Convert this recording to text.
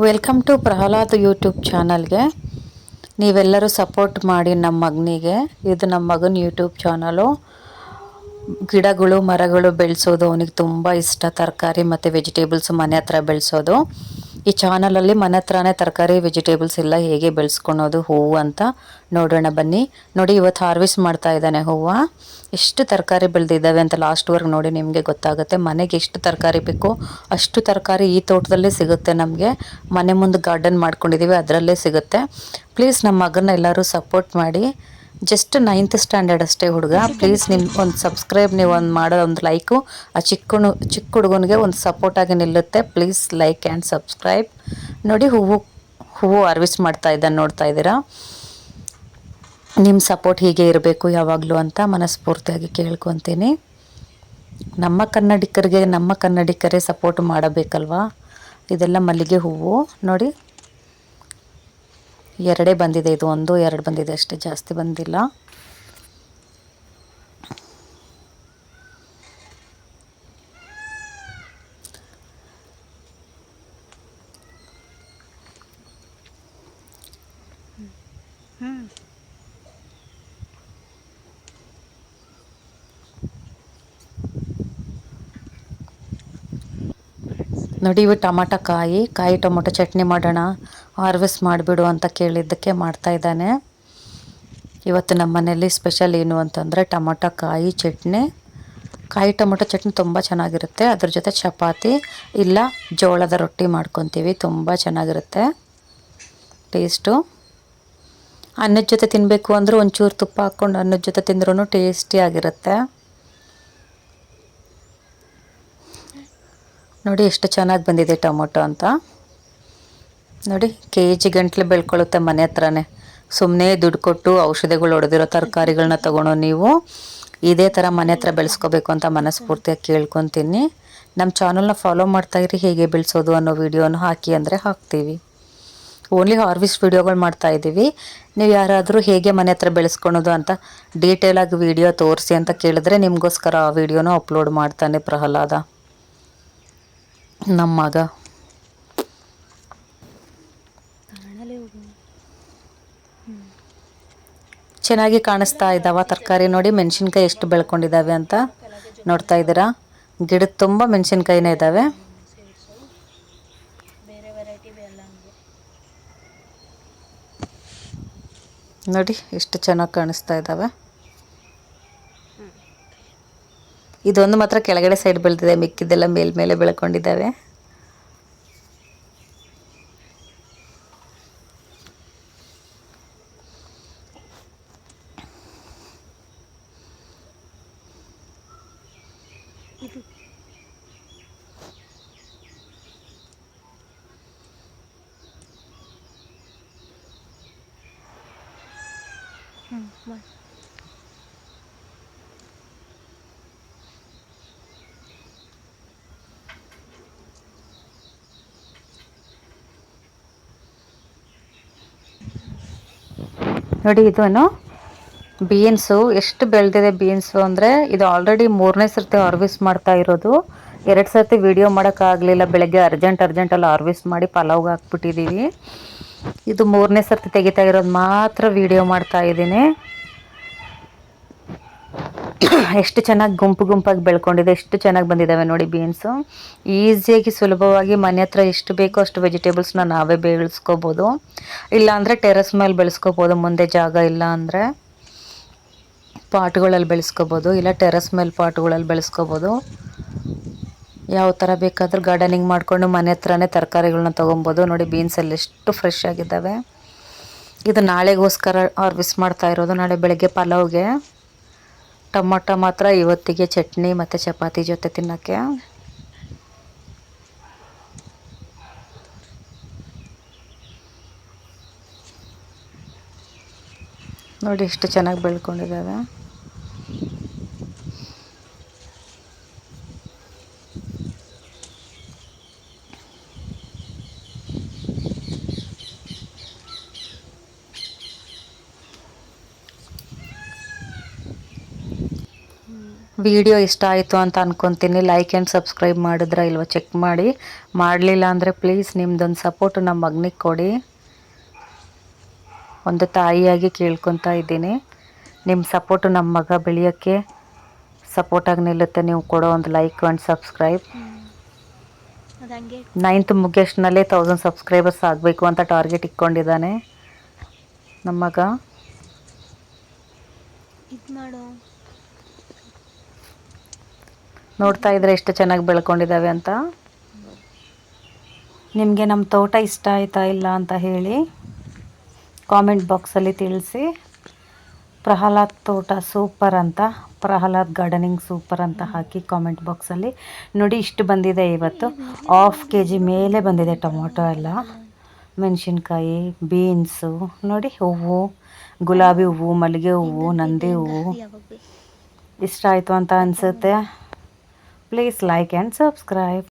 Welcome to Pralhad YouTube ಚಾನಲ್ಗೆ. ನೀವೆಲ್ಲರೂ support ಮಾಡಿ ನಮ್ಮ ಮಗನಿಗೆ. ಇದು ನಮ್ಮ ಮಗನ ಯೂಟ್ಯೂಬ್ ಚಾನಲು. ಗಿಡಗಳು ಮರಗಳು ಬೆಳೆಸೋದು ಅವನಿಗೆ ತುಂಬ ಇಷ್ಟ. ತರಕಾರಿ ಮತ್ತು ವೆಜಿಟೇಬಲ್ಸ್ ಮನೆ ಹತ್ರ ಬೆಳೆಸೋದು. ಈ ಚಾನಲಲ್ಲಿ ಮನೆ ಹತ್ರನೇ ತರಕಾರಿ ವೆಜಿಟೇಬಲ್ಸ್ ಎಲ್ಲ ಹೇಗೆ ಬೆಳೆಸ್ಕೊಳೋದು ಹೂವು ಅಂತ ನೋಡೋಣ ಬನ್ನಿ. ನೋಡಿ ಇವತ್ತು ಹಾರ್ವೆಸ್ಟ್ ಮಾಡ್ತಾ ಇದ್ದಾನೆ ಹೂವು. ಎಷ್ಟು ತರಕಾರಿ ಬೆಳೆದಿದ್ದಾವೆ ಅಂತ ಲಾಸ್ಟ್ವರೆಗೆ ನೋಡಿ, ನಿಮಗೆ ಗೊತ್ತಾಗುತ್ತೆ. ಮನೆಗೆ ಎಷ್ಟು ತರಕಾರಿ ಬೇಕೋ ಅಷ್ಟು ತರಕಾರಿ ಈ ತೋಟದಲ್ಲೇ ಸಿಗುತ್ತೆ ನಮಗೆ. ಮನೆ ಮುಂದೆ ಗಾರ್ಡನ್ ಮಾಡ್ಕೊಂಡಿದ್ದೀವಿ, ಅದರಲ್ಲೇ ಸಿಗುತ್ತೆ. ಪ್ಲೀಸ್ ನಮ್ಮ ಮಗನ ಎಲ್ಲರೂ ಸಪೋರ್ಟ್ ಮಾಡಿ. ಜಸ್ಟ್ 9th ಸ್ಟ್ಯಾಂಡರ್ಡ್ ಅಷ್ಟೇ ಹುಡುಗ. ಪ್ಲೀಸ್ ನಿಮ್ಮ ಒಂದು ಸಬ್ಸ್ಕ್ರೈಬ್, ನೀವು ಒಂದು ಮಾಡೋ ಒಂದು ಲೈಕು ಆ ಚಿಕ್ಕ ಹುಡುಗನಿಗೆ ಒಂದು ಸಪೋರ್ಟಾಗಿ ನಿಲ್ಲುತ್ತೆ. Please like and subscribe. ನೋಡಿ ಹೂವು ಹಾರ್ವೆಸ್ಟ್ ಮಾಡ್ತಾ ಇದ್ದಾನೆ, ನೋಡ್ತಾ ಇದ್ದೀರಾ. ನಿಮ್ಮ ಸಪೋರ್ಟ್ ಹೀಗೆ ಇರಬೇಕು ಯಾವಾಗಲೂ ಅಂತ ಮನಸ್ಫೂರ್ತಿಯಾಗಿ ಕೇಳ್ಕೊತೀನಿ. ನಮ್ಮ ಕನ್ನಡಿಗರೇ ಸಪೋರ್ಟ್ ಮಾಡಬೇಕಲ್ವಾ. ಇದೆಲ್ಲ ಮಲ್ಲಿಗೆ ಹೂವು ನೋಡಿ, ಎರಡೇ ಬಂದಿದೆ. ಇದು 1 2 ಬಂದಿದೆ ಅಷ್ಟೇ, ಜಾಸ್ತಿ ಬಂದಿಲ್ಲ. ನೋಡಿ ಇವು ಕಾಯಿ ಟೊಮೊಟೊ ಚಟ್ನಿ ಮಾಡೋಣ, ಹಾರ್ವೆಸ್ಟ್ ಮಾಡಿಬಿಡು ಅಂತ ಕೇಳಿದ್ದಕ್ಕೆ ಮಾಡ್ತಾ ಇದ್ದಾನೆ. ಇವತ್ತು ನಮ್ಮ ಮನೆಯಲ್ಲಿ ಸ್ಪೆಷಲ್ ಏನು ಅಂತಂದರೆ ಟೊಮೊಟೊ ಕಾಯಿ ಚಟ್ನಿ. ಕಾಯಿ ಟೊಮೊಟೊ ಚಟ್ನಿ ತುಂಬ ಚೆನ್ನಾಗಿರುತ್ತೆ. ಅದ್ರ ಜೊತೆ ಚಪಾತಿ ಇಲ್ಲ ಜೋಳದ ರೊಟ್ಟಿ ಮಾಡ್ಕೊತೀವಿ, ತುಂಬ ಚೆನ್ನಾಗಿರುತ್ತೆ ಟೇಸ್ಟು. ಅನ್ನದ ಜೊತೆ ತಿನ್ನಬೇಕು ಅಂದರೆ ಒಂಚೂರು ತುಪ್ಪ ಹಾಕ್ಕೊಂಡು ಅನ್ನದ ಜೊತೆ ತಿಂದ್ರೂ ಟೇಸ್ಟಿಯಾಗಿರುತ್ತೆ. ನೋಡಿ ಎಷ್ಟು ಚೆನ್ನಾಗಿ ಬಂದಿದೆ ಟೊಮೊಟೊ ಅಂತ. ನೋಡಿ KG ಗಂಟ್ಲೆ ಬೆಳ್ಕೊಳ್ಳುತ್ತೆ ಮನೆ ಹತ್ರನೇ. ಸುಮ್ಮನೆ ದುಡ್ಡು ಕೊಟ್ಟು ಔಷಧಿಗಳು ಹೊಡೆದಿರೋ ತರಕಾರಿಗಳನ್ನ ತೊಗೊಳೋ ನೀವು ಇದೇ ಥರ ಮನೆ ಹತ್ರ ಬೆಳೆಸ್ಕೋಬೇಕು ಅಂತ ಮನಸ್ಫೂರ್ತಿಯಾಗಿ ಕೇಳ್ಕೊತೀನಿ. ನಮ್ಮ ಚಾನಲ್ನ ಫಾಲೋ ಮಾಡ್ತಾಯಿರಿ. ಹೇಗೆ ಬೆಳೆಸೋದು ಅನ್ನೋ ವೀಡಿಯೋನ ಹಾಕಿ ಅಂದರೆ ಹಾಕ್ತೀವಿ. ಓನ್ಲಿ ಹಾರ್ವೆಸ್ಟ್ ವೀಡಿಯೋಗಳು ಮಾಡ್ತಾಯಿದ್ದೀವಿ. ನೀವು ಯಾರಾದರೂ ಹೇಗೆ ಮನೆ ಹತ್ರ ಬೆಳೆಸ್ಕೊಳೋದು ಅಂತ ಡೀಟೇಲಾಗಿ ವೀಡಿಯೋ ತೋರಿಸಿ ಅಂತ ಕೇಳಿದ್ರೆ ನಿಮಗೋಸ್ಕರ ಆ ವೀಡಿಯೋನ ಅಪ್ಲೋಡ್ ಮಾಡ್ತಾನೆ ಪ್ರಹ್ಲಾದ, ನಮ್ಮ ಮಗ. ಚೆನ್ನಾಗಿ ಕಾಣಿಸ್ತಾ ಇದ್ದಾವ ತರಕಾರಿ. ನೋಡಿ ಮೆಣಸಿನ್ಕಾಯಿ ಎಷ್ಟು ಬೆಳ್ಕೊಂಡಿದ್ದಾವೆ ಅಂತ ನೋಡ್ತಾ ಇದ್ದೀರಾ. ಗಿಡದ ತುಂಬ ಮೆಣಸಿನ್ಕಾಯಿನೇ ಇದ್ದಾವೆ. ನೋಡಿ ಎಷ್ಟು ಚೆನ್ನಾಗಿ ಕಾಣಿಸ್ತಾ ಇದ್ದಾವೆ. ಇದೊಂದು ಮಾತ್ರ ಕೆಳಗಡೆ ಸೈಡ್ ಬೆಳೆದಿದೆ, ಮಿಕ್ಕಿದ್ದೆಲ್ಲ ಮೇಲ್ಮೇಲೆ ಬೆಳ್ಕೊಂಡಿದ್ದಾವೆ. ನೋಡಿ ಇದನ್ನು ಬೀನ್ಸು ಎಷ್ಟು ಬೆಳೆದಿದೆ. ಬೀನ್ಸು ಅಂದರೆ ಇದು ಆಲ್ರೆಡಿ 3ನೇ ಸರ್ತಿ ಹಾರ್ವೆಸ್ಟ್ ಮಾಡ್ತಾ ಇರೋದು. 2 ಸರ್ತಿ ವೀಡಿಯೋ ಮಾಡೋಕ್ಕಾಗಲಿಲ್ಲ. ಬೆಳಗ್ಗೆ ಅರ್ಜೆಂಟಲ್ಲಿ ಹಾರ್ವೆಸ್ಟ್ ಮಾಡಿ ಪಲಾವ್ಗೆ ಹಾಕ್ಬಿಟ್ಟಿದ್ದೀವಿ. ಇದು 3ನೇ ಸರ್ತಿ ತೆಗಿತಾ ಇರೋದು ಮಾತ್ರ ವೀಡಿಯೋ ಮಾಡ್ತಾ ಇದ್ದೀನಿ. ಎಷ್ಟು ಚೆನ್ನಾಗಿ ಗುಂಪಾಗಿ ಬೆಳ್ಕೊಂಡಿದೆ, ಎಷ್ಟು ಚೆನ್ನಾಗಿ ಬಂದಿದ್ದಾವೆ ನೋಡಿ ಬೀನ್ಸು. ಈಸಿಯಾಗಿ ಸುಲಭವಾಗಿ ಮನೆ ಹತ್ರ ಎಷ್ಟು ಬೇಕೋ ಅಷ್ಟು ವೆಜಿಟೇಬಲ್ಸ್ನ ನಾವೇ ಬೆಳೆಸ್ಕೋಬೋದು. ಇಲ್ಲಾಂದರೆ ಟೆರೆಸ್ ಮೇಲೆ ಬೆಳೆಸ್ಕೋಬೋದು. ಮುಂದೆ ಜಾಗ ಇಲ್ಲ ಅಂದರೆ ಪಾಟ್ಗಳಲ್ಲಿ ಬೆಳೆಸ್ಕೋಬೋದು, ಇಲ್ಲ ಟೆರೆಸ್ ಮೇಲೆ ಪಾಟ್ಗಳಲ್ಲಿ ಬೆಳೆಸ್ಕೋಬೋದು. ಯಾವ ಥರ ಬೇಕಾದರೂ ಗಾರ್ಡನಿಂಗ್ ಮಾಡಿಕೊಂಡು ಮನೆ ಹತ್ರನೇ ತರಕಾರಿಗಳನ್ನ ತೊಗೊಬೋದು. ನೋಡಿ ಬೀನ್ಸಲ್ಲಿ ಎಷ್ಟು ಫ್ರೆಶ್ ಆಗಿದ್ದಾವೆ. ಇದು ನಾಳೆಗೋಸ್ಕರ ಹಾರ್ವೆಸ್ಟ್ ಮಾಡ್ತಾ ಇರೋದು, ನಾಳೆ ಬೆಳಗ್ಗೆ ಪಲಾವ್ಗೆ. ಟೊಮೊಟೊ ಮಾತ್ರ ಇವತ್ತಿಗೆ ಚಟ್ನಿ ಮತ್ತು ಚಪಾತಿ ಜೊತೆ ತಿನ್ನೋಕ್ಕೆ. ನೋಡಿ ಎಷ್ಟು ಚೆನ್ನಾಗಿ ಬೆಳ್ಕೊಂಡಿದ್ದಾವೆ. ವಿಡಿಯೋ ಇಷ್ಟ ಆಯಿತು ಅಂತ ಅಂದ್ಕೊತೀನಿ. ಲೈಕ್ ಆ್ಯಂಡ್ ಸಬ್ಸ್ಕ್ರೈಬ್ ಮಾಡಿದ್ರೆ ಇಲ್ವೋ ಚೆಕ್ ಮಾಡಿ. ಮಾಡಲಿಲ್ಲ ಅಂದರೆ ಪ್ಲೀಸ್ ನಿಮ್ದೊಂದು ಸಪೋರ್ಟು ನಮ್ಮ ಮಗನಿಗೆ ಕೊಡಿ. ಒಂದು ತಾಯಿಯಾಗಿ ಕೇಳ್ಕೊತಾ ಇದ್ದೀನಿ. ನಿಮ್ಮ ಸಪೋರ್ಟು ನಮ್ಮ ಮಗ ಬೆಳೆಯೋಕ್ಕೆ ಸಪೋರ್ಟಾಗಿ ನಿಲ್ಲುತ್ತೆ. ನೀವು ಕೊಡೋ ಒಂದು like and subscribe. 9th ಮುಗಿಯೋಷ್ಟರಲ್ಲೇ 1000 subscribers ಆಗಬೇಕು ಅಂತ ಟಾರ್ಗೆಟ್ ಇಟ್ಕೊಂಡಿದ್ದಾನೆ ನಮ್ಮ ಮಗ. ನೋಡ್ತಾ ಇದ್ರೆ ಎಷ್ಟು ಚೆನ್ನಾಗಿ ಬೆಳ್ಕೊಂಡಿದ್ದಾವೆ ಅಂತ. ನಿಮಗೆ ನಮ್ಮ ತೋಟ ಇಷ್ಟ ಆಯ್ತಾ ಇಲ್ಲ ಅಂತ ಹೇಳಿ ಕಾಮೆಂಟ್ ಬಾಕ್ಸಲ್ಲಿ ತಿಳಿಸಿ. ಪ್ರಹ್ಲಾದ್ ತೋಟ ಸೂಪರ್ ಅಂತ, ಪ್ರಹ್ಲಾದ್ ಗಾರ್ಡನಿಂಗ್ ಸೂಪರ್ ಅಂತ ಹಾಕಿ ಕಾಮೆಂಟ್ ಬಾಕ್ಸಲ್ಲಿ. ನೋಡಿ ಇಷ್ಟು ಬಂದಿದೆ ಇವತ್ತು. 1/2 kg ಮೇಲೆ ಬಂದಿದೆ ಟೊಮೊಟೊ ಎಲ್ಲ, ಮೆಣಸಿನ್ಕಾಯಿ, ಬೀನ್ಸು, ನೋಡಿ ಹೂವು, ಗುಲಾಬಿ ಹೂವು, ಮಲ್ಲಿಗೆ ಹೂವು, ನಂದಿ ಹೂವು. ಇಷ್ಟ ಆಯಿತು ಅಂತ ಅನಿಸುತ್ತೆ. Please like and subscribe.